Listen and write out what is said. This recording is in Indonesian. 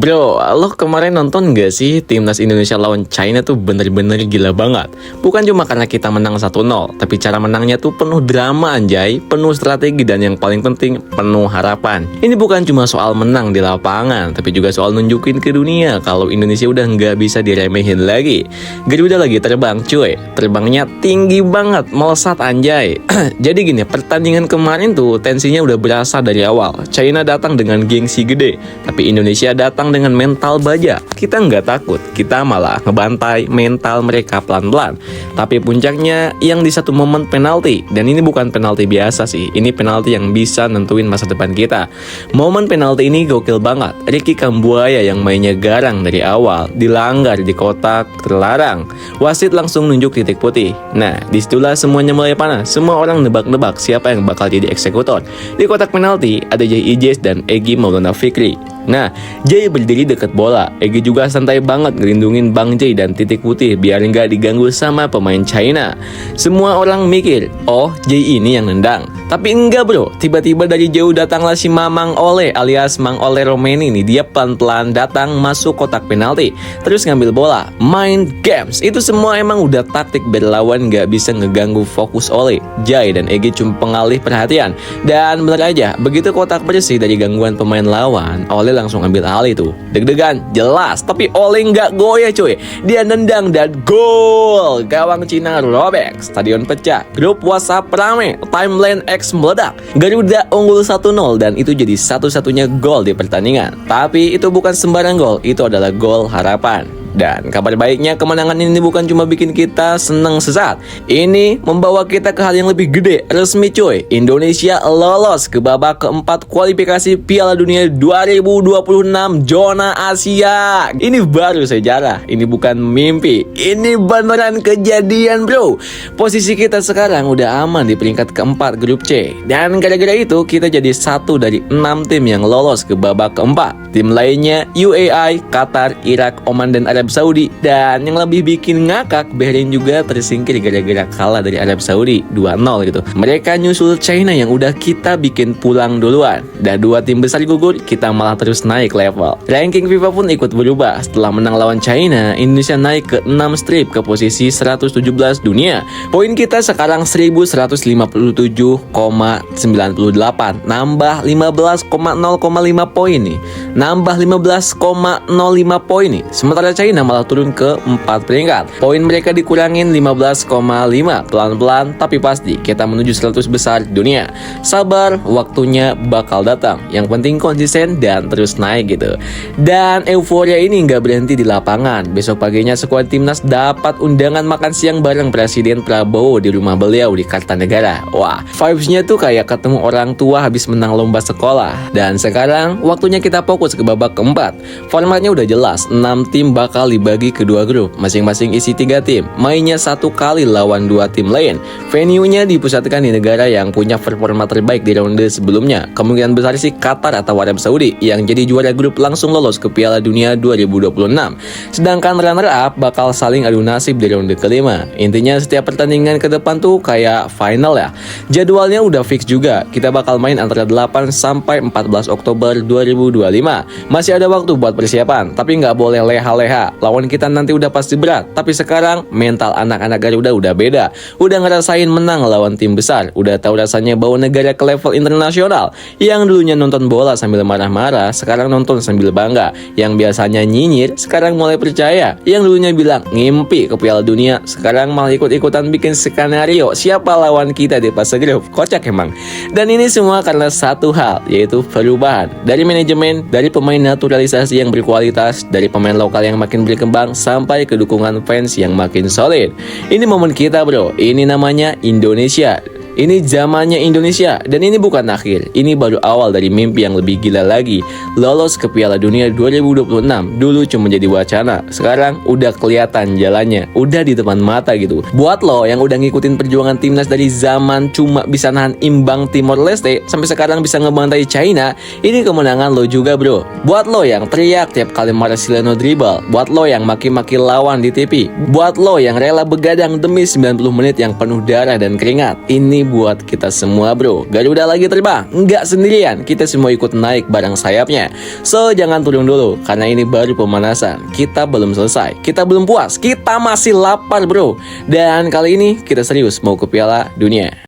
Bro, lo kemarin nonton gak sih timnas Indonesia lawan China tuh bener-bener gila banget. Bukan cuma karena kita menang 1-0, tapi cara menangnya tuh penuh drama anjay, penuh strategi dan yang paling penting penuh harapan. Ini bukan cuma soal menang di lapangan, tapi juga soal nunjukin ke dunia kalau Indonesia udah nggak bisa diremehin lagi. Garuda lagi terbang cuy, terbangnya tinggi banget, melesat anjay. Jadi gini, pertandingan kemarin tuh tensinya udah berasa dari awal. China datang dengan gengsi gede, tapi Indonesia datang dengan mental baja. Kita nggak takut, kita malah ngebantai mental mereka pelan-pelan. Tapi puncaknya yang di satu momen penalti, dan ini bukan penalti biasa sih, ini penalti yang bisa nentuin masa depan kita. Momen penalti ini gokil banget. Ricky Kambuaya yang mainnya garang dari awal, dilanggar di kotak terlarang. Wasit langsung nunjuk titik putih. Nah, disitulah semuanya mulai panas. Semua orang nebak-nebak siapa yang bakal jadi eksekutor. Di kotak penalti ada Jay Ijes dan Egy Maulana Fikri. Nah, Jay berdiri dekat bola. Egy juga santai banget ngelindungin Bang Jay dan titik putih biar nggak diganggu sama pemain China. Semua orang mikir, oh Jay ini yang nendang. Tapi enggak bro, tiba-tiba dari jauh datanglah si Mamang Ole alias Mang Ole Romeni nih. Dia pelan-pelan datang masuk kotak penalti, terus ngambil bola. Mind games, itu semua emang udah taktik berlawan nggak bisa ngeganggu fokus Ole. Jay dan Egy cuma pengalih perhatian. Dan bener aja, begitu kotak bersih dari gangguan pemain lawan, Ole langsung ambil alih tuh. Deg-degan, jelas. Tapi Ole nggak goyah cuy. Dia nendang dan gol. Gawang Cina robek. Stadion pecah. Grup WhatsApp rame. Timeline X meledak. Garuda unggul 1-0 dan itu jadi satu-satunya gol di pertandingan. Tapi itu bukan sembarang gol. Itu adalah gol harapan. Dan kabar baiknya, kemenangan ini bukan cuma bikin kita seneng sesaat. Ini membawa kita ke hal yang lebih gede. Resmi cuy, Indonesia lolos ke babak keempat kualifikasi Piala Dunia 2026 zona Asia. Ini baru sejarah, ini bukan mimpi. Ini beneran kejadian bro. Posisi kita sekarang udah aman di peringkat keempat grup C. Dan gara-gara itu kita jadi satu dari 6 tim yang lolos ke babak keempat. Tim lainnya UAE, Qatar, Irak, Oman, dan Arab Saudi. Dan yang lebih bikin ngakak, Bahrain juga tersingkir gara-gara kalah dari Arab Saudi 2-0 gitu. Mereka nyusul China yang udah kita bikin pulang duluan. Dan 2 tim besar gugur, kita malah terus naik level. Ranking FIFA pun ikut berubah. Setelah menang lawan China, Indonesia naik ke 6 strip ke posisi 117 dunia. Poin kita sekarang 1157,98, nambah 15,0,5 poin nih. Nambah 15,05 poin nih. Sementara China malah turun ke 4 peringkat. Poin mereka dikurangin 15,5. Pelan-pelan tapi pasti kita menuju 100 besar dunia. Sabar, waktunya bakal datang. Yang penting konsisten dan terus naik gitu. Dan euforia ini nggak berhenti di lapangan. Besok paginya skuad timnas dapat undangan makan siang bareng Presiden Prabowo di rumah beliau di Kartanegara. Wah, vibes-nya tuh kayak ketemu orang tua habis menang lomba sekolah. Dan sekarang waktunya kita fokus ke babak keempat. Formatnya udah jelas, 6 tim bakal dibagi ke 2 grup, masing-masing isi 3 tim. Mainnya 1 kali lawan 2 tim lain. Venue-nya dipusatkan di negara yang punya performa terbaik di ronde sebelumnya. Kemungkinan besar sih Qatar atau Arab Saudi yang jadi juara grup langsung lolos ke Piala Dunia 2026. Sedangkan runner-up bakal saling adu nasib di ronde kelima. Intinya setiap pertandingan ke depan tuh kayak final ya. Jadwalnya udah fix juga. Kita bakal main antara 8 sampai 14 Oktober 2025. Masih ada waktu buat persiapan, tapi nggak boleh leha-leha. Lawan kita nanti udah pasti berat. Tapi sekarang mental anak-anak Garuda udah beda. Udah ngerasain menang lawan tim besar. Udah tahu rasanya bawa negara ke level internasional. Yang dulunya nonton bola sambil marah-marah, sekarang nonton sambil bangga. Yang biasanya nyinyir, sekarang mulai percaya. Yang dulunya bilang ngimpi ke Piala Dunia, sekarang malah ikut-ikutan bikin skenario siapa lawan kita di fase grup. Kocak emang. Dan ini semua karena satu hal, yaitu perubahan. Dari manajemen, dari pemain naturalisasi yang berkualitas, dari pemain lokal yang makin berkembang, sampai ke dukungan fans yang makin solid. Ini momen kita bro, ini namanya Indonesia. Ini zamannya Indonesia. Dan ini bukan akhir, ini baru awal dari mimpi yang lebih gila lagi. Lolos ke Piala Dunia 2026. Dulu cuma jadi wacana, sekarang udah kelihatan jalannya, udah di depan mata gitu. Buat lo yang udah ngikutin perjuangan timnas dari zaman cuma bisa nahan imbang Timor Leste sampai sekarang bisa ngebantai China, ini kemenangan lo juga bro. Buat lo yang teriak tiap kali Marcelino dribble, buat lo yang maki-maki lawan di TV, buat lo yang rela begadang demi 90 menit yang penuh darah dan keringat, ini buat kita semua bro. Garuda lagi terbang, nggak sendirian, kita semua ikut naik bareng sayapnya. So jangan turun dulu, karena ini baru pemanasan. Kita belum selesai, kita belum puas, kita masih lapar bro. Dan kali ini kita serius mau ke Piala Dunia.